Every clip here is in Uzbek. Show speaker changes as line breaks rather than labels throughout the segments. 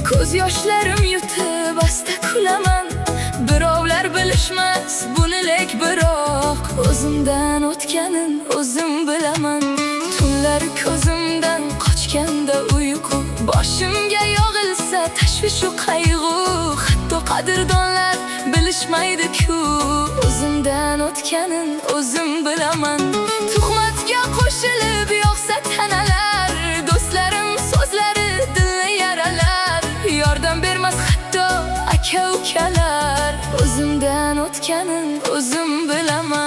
Ko'z yoshlarim yutib asta kulaman. Birovlar bilishmas buni lek biroq o'zimdan o'tganin o'zim bilaman. Tunlar ko'zimdan qochganda uyqu, boshimga yog'ilsa tashvishu qayg'u, hatto qadrdonlar bilishmaydi-ku o'zimdan o'tganin o'zim bilaman. Tuhmatga qo'shilib yo'qsa tanalar, do'stlarim so'zlari dilni yaralar. Yordam bermas hatto aka-ukalar, o'zimdan o'tganin o'zim bilaman.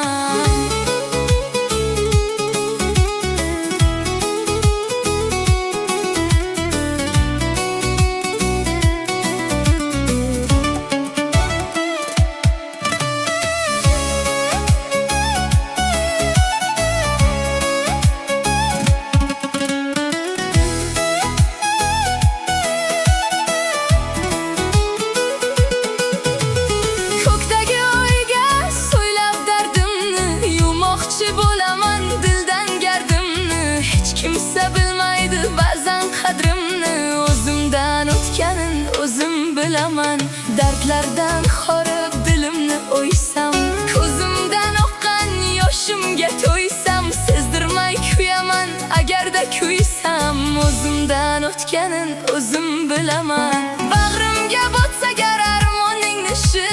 Kimsa bilmaydi ba'zan qadrimni, o'zimdan o'tganin o'zim bilaman. Dardlardan xorib dilimni o'ysam, ko'zimdan oqqan yoshimga to'ysam, sezdirmay kuyaman agarda kuysam, o'zimdan o'tganin o'zim bilaman. Bag'rimga botsa gar armonning nishi,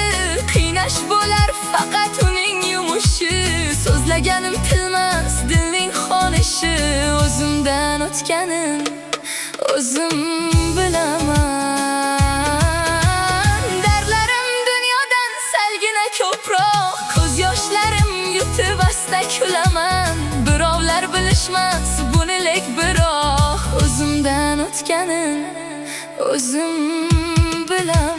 qiynash bo'lar faqat uning yumushi. So'zlaganim tilmas dilning xonishi, o'zimdan o'tganin o'zim bilaman. Dardlarim dunyodan salgina ko'proq, ko'z yoshlarim yutib asta kulaman. Birovlar bilishmas buni lek biroq o'zimdan o'tganin o'zim bilaman.